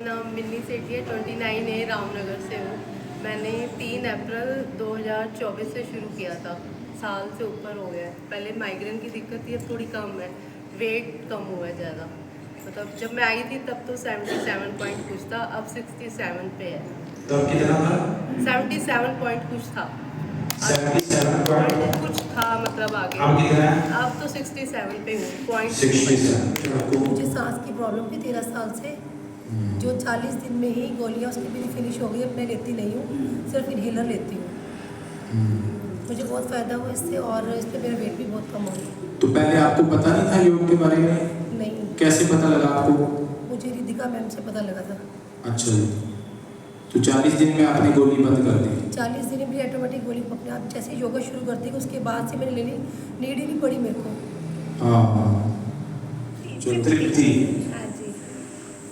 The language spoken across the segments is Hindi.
नाम मिन्नी सेठी है, 29 है, रामनगर से हूँ। मैंने 3 अप्रैल 2024 से शुरू किया था। साल से ऊपर हो गया है। पहले माइग्रेन की दिक्कत थी, अब थोड़ी कम है, वेट कम हुआ है ज़्यादा। मतलब जब मैं आई थी तब तो 77 पॉइंट कुछ था, अब 67 पे है। तो अब कितना था? 77 पॉइंट कुछ था, 77 पॉइंट कुछ था, मतलब आगे अब कितना है? अब तो 67 पे हूँ, पॉइंट 67। मुझे सांस की प्रॉब्लम थी 13 साल से, जो 40 दिन में ही गोलियां उसकी मेरी फिनिश हो गई। अब मैं लेती नहीं हूँ, सिर्फ इन्हेलर लेती हूँ। मुझे बहुत फ़ायदा हुआ इससे, और इससे मेरा वेट भी बहुत कम हो गया। तो पहले आपको पता नहीं था योग के बारे में? नहीं, कैसे पता लगा आपको? मुझे रिधिका मैम से पता लगा था। अच्छा जी। तो 40 दिन में आपने गोली बंद कर दी? 40 दिन में मेरी ऑटोमेटिक गोली अपने आप जैसे योगा शुरू कर दी, उसके बाद से मैंने लेनी नीड ही नहीं पड़ी मेरे को। हाँ, जो तृप्ति। हाँ जी।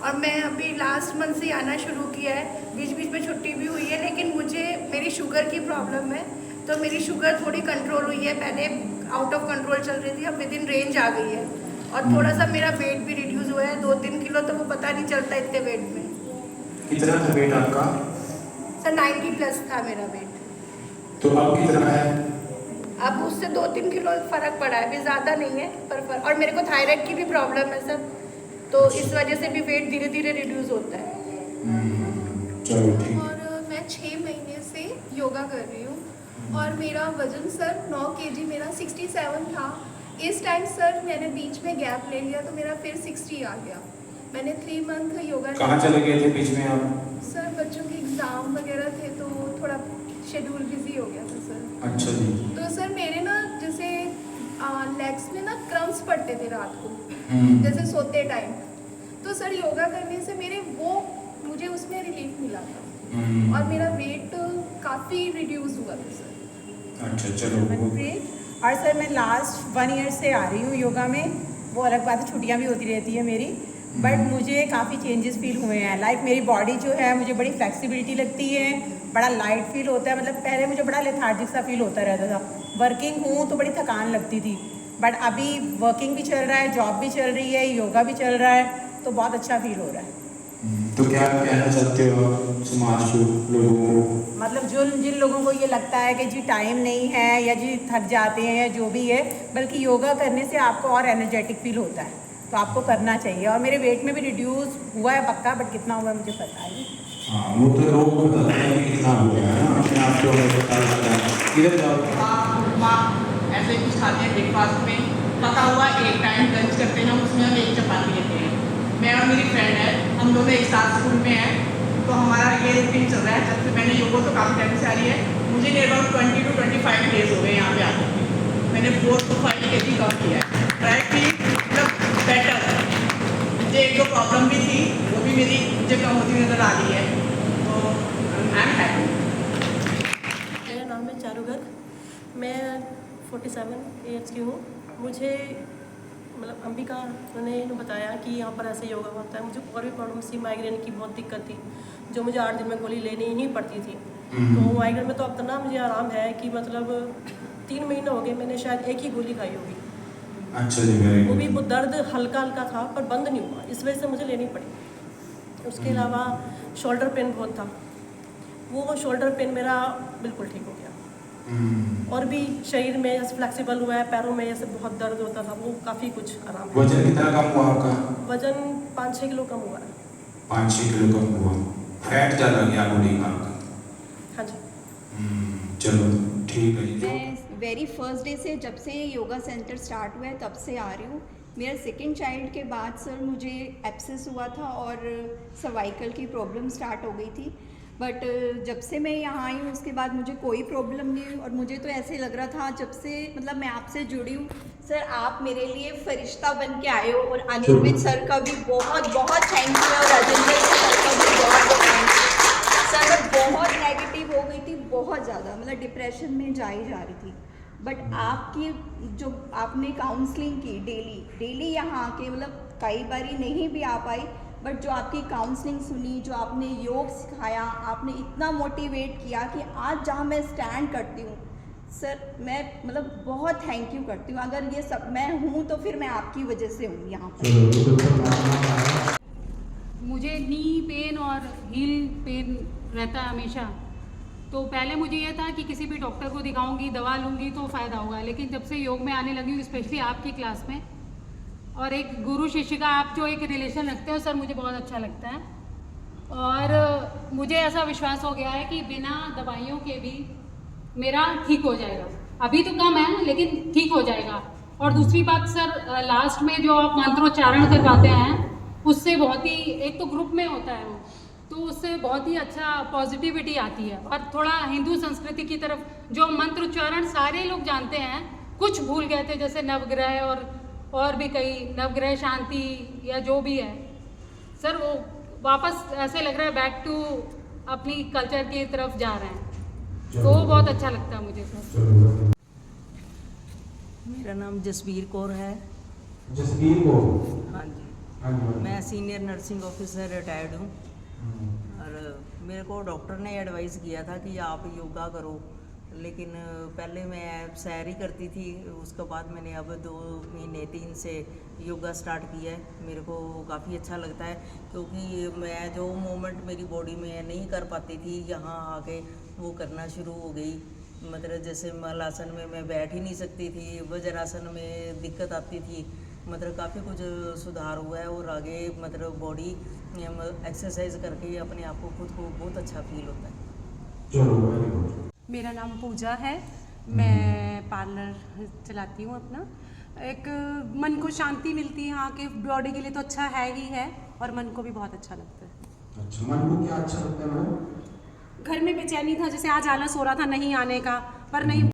और मैं अभी लास्ट मंथ से आना शुरू किया है, बीच बीच में छुट्टी भी हुई है, लेकिन मुझे मेरी शुगर की प्रॉब्लम है, तो मेरी शुगर थोड़ी कंट्रोल हुई है। पहले आउट ऑफ कंट्रोल चल रही थी, अब विद इन रेंज आ गई है। और थोड़ा सा मेरा वेट भी रिड्यूस हुआ है, 2-3 किलो, तो वो पता नहीं चलता इतने वेट में। कितना था वेट आपका? सर 90 प्लस था मेरा वेट। तो अब कितना है? अब उससे 2-3 किलो फर्क पड़ा है, अभी ज़्यादा नहीं है पर और मेरे को थायराइड की भी प्रॉब्लम है सर, तो इस वजह से भी वेट धीरे धीरे रिड्यूस होता है। चलो ठीक। और मैं 6 महीने से योगा कर रही हूँ और मेरा वज़न सर 9 kg मेरा 67 था। इस टाइम सर मैंने बीच में गैप ले लिया तो मेरा फिर 60 आ गया। मैंने 3 मंथ योगा कहाँ चले गए थे बीच में आप? सर बच्चों के एग्ज़ाम वगैरह थे तो थोड़ा शेड्यूल बिजी हो गया था सर। अच्छा जी। तो सर मेरे ना जैसे लेग्स में ना क्रम्स पड़ते थे रात को, जैसे सोते टाइम। तो सर योगा करने से मुझे उसमें रिलीफ मिला था और मेरा वेट काफ़ी रिड्यूस हुआ था सर। अच्छा चलो। और सर मैं लास्ट 1 ईयर से आ रही हूँ योगा में। वो अलग बात है, छुट्टियाँ भी होती रहती है मेरी, बट मुझे काफ़ी चेंजेस फील हुए हैं। लाइक मेरी बॉडी जो है मुझे बड़ी फ्लेक्सिबिलिटी लगती है, बड़ा लाइट फील होता है। मतलब पहले मुझे बड़ा लेथार्जिक सा फील होता रहता था, वर्किंग हूँ तो बड़ी थकान लगती थी, बट अभी वर्किंग भी चल रहा है, जॉब भी चल रही है, योगा भी चल रहा है, तो बहुत अच्छा फील हो रहा है। तो क्या कहना चाहते हो समाज को, लोगों को? मतलब जिन लोगों को ये लगता है कि जी टाइम नहीं है या जी थक जाते हैं या जो भी है, बल्कि योगा करने से आपको और एनर्जेटिक फील होता है, तो आपको करना चाहिए। और मेरे वेट में भी रिड्यूस हुआ है पक्का, बट कितना हुआ है मुझे पता है। हाँ, वो तो लोग बताते हैं कि कितना हो गया है ना, अपने आप को हमें पता लगता है। किधर जाओ? ऐसे ही कुछ खाते हैं ब्रेकफास्ट में, पका हुआ एक टाइम लंच करते हैं, उसमें हम 1 चपाती लेते हैं। मैं और मेरी फ्रेंड है, हम दोनों एक साथ स्कूल में हैं, तो हमारा ये रूटीन चल रहा है। जब से मैंने योगा तो काफ़ी टाइम से आ रही है, मुझे नियर अबाउट 20 to 25 डेज हो गए यहाँ पे आते हैं। मैंने 4 to 5 kg कम किया है, राइट फील मतलब बेटर। मुझे 1-2 प्रॉब्लम भी थी, वो भी मेरी मुझे कम होती नज़र आ रही है, तो आई एम हैप्पी। मेरा नाम है चारूगर, मैं 47 एज की हूँ। मुझे मतलब अंबिका ने बताया कि यहाँ पर ऐसे योगा होता है। मुझे और भी प्रॉब्लम थी, माइग्रेन की बहुत दिक्कत थी, जो मुझे 8 दिन में गोली लेनी ही पड़ती थी। तो माइग्रेन में तो अब इतना मुझे आराम है कि मतलब 3 महीने हो गए, मैंने शायद एक ही गोली खाई होगी। अच्छा जी, वेरी वो गुड। भी वो दर्द हल्का हल्का था पर बंद नहीं हुआ, इस वजह से मुझे लेनी पड़ी। उसके अलावा शोल्डर पेन बहुत था, वो शोल्डर पेन मेरा बिल्कुल ठीक हो गया। और भी शरीर में जैसे फ्लेक्सिबल हुआ है, पैरों में जैसे बहुत दर्द होता था, वो काफ़ी कुछ आराम है। वजन कितना कम हुआ आपका? वजन 5-6 किलो कम हुआ है। 5-6 किलो कम हुआ। फैट ज़्यादा गया बॉडी का आपका? हाँ जी। चलो ठीक है जी। मैं वेरी फर्स्ट डे से, जब से योगा सेंटर स्टार्ट हुआ है तब से आ रही हूँ। मेरा सेकंड चाइल्ड के बाद सर मुझे एब्सेस हुआ था और सर्वाइकल की प्रॉब्लम स्टार्ट हो गई थी, बट जब से मैं यहाँ आई हूँ उसके बाद मुझे कोई प्रॉब्लम नहीं हुई। और मुझे तो ऐसे लग रहा था जब से मतलब मैं आपसे जुड़ी हूँ सर, आप मेरे लिए फरिश्ता बन के आए हो। और अनिर्वित सर का भी बहुत बहुत थैंक यू, और राजेंद्र सर का भी बहुत बहुत थैंक यू। सर मैं बहुत नेगेटिव हो गई थी, बहुत ज़्यादा, मतलब डिप्रेशन में जा रही थी, बट आपकी जो आपने काउंसलिंग की डेली यहाँ आके, मतलब कई बारी नहीं भी आ पाई, बट जो आपकी काउंसलिंग सुनी, जो आपने योग सिखाया, आपने इतना मोटिवेट किया कि आज जहाँ मैं स्टैंड करती हूँ सर, मैं मतलब बहुत थैंक यू करती हूँ। अगर ये सब मैं हूँ तो फिर मैं आपकी वजह से हूँ यहाँ पर। मुझे नी पेन और हील पेन रहता है हमेशा। तो पहले मुझे ये था कि किसी भी डॉक्टर को दिखाऊंगी, दवा लूँगी तो फ़ायदा होगा, लेकिन जब से योग में आने लगी हूँ, स्पेशली आपकी क्लास में, और एक गुरु शिष्य का आप जो एक रिलेशन रखते हो सर, मुझे बहुत अच्छा लगता है। और मुझे ऐसा विश्वास हो गया है कि बिना दवाइयों के भी मेरा ठीक हो जाएगा। अभी तो कम है लेकिन ठीक हो जाएगा। और दूसरी बात सर, लास्ट में जो आप मंत्रोच्चारण करवाते हैं उससे बहुत ही, एक तो ग्रुप में होता है वो, तो उससे बहुत ही अच्छा पॉजिटिविटी आती है। और थोड़ा हिंदू संस्कृति की तरफ, जो मंत्रोच्चारण सारे लोग जानते हैं, कुछ भूल गए थे, जैसे नवग्रह और भी कई नवग्रह शांति या जो भी है सर, वो वापस ऐसे लग रहा है बैक टू अपनी कल्चर की तरफ जा रहे हैं, तो वो बहुत अच्छा लगता है मुझे सर। मेरा नाम जसबीर कौर है। जसबीर को हाँ जी, हाँ जी, मैं सीनियर नर्सिंग ऑफिसर रिटायर्ड हूँ। और मेरे को डॉक्टर ने एडवाइस किया था कि आप योगा करो, लेकिन पहले मैं सैर ही करती थी। उसके बाद मैंने अब 2 महीने 3 से योगा स्टार्ट किया है। मेरे को काफ़ी अच्छा लगता है, क्योंकि मैं जो मूवमेंट मेरी बॉडी में नहीं कर पाती थी, यहाँ आके वो करना शुरू हो गई। मतलब जैसे मलासन में मैं बैठ ही नहीं सकती थी, वज्रासन में दिक्कत आती थी, मतलब काफ़ी कुछ सुधार हुआ है। और आगे मतलब बॉडी एक्सरसाइज करके अपने आप को खुद को बहुत अच्छा फील होता है। चलो वेरी गुड। मेरा नाम पूजा है, मैं पार्लर चलाती हूँ अपना। एक मन को शांति मिलती है यहाँ के, बॉडी के लिए तो अच्छा है ही है, और मन को भी बहुत अच्छा लगता है। अच्छा, मन को क्या अच्छा लगता है मैडम? घर में बेचैनी था, जैसे आज आलस हो रहा था नहीं आने का, पर नहीं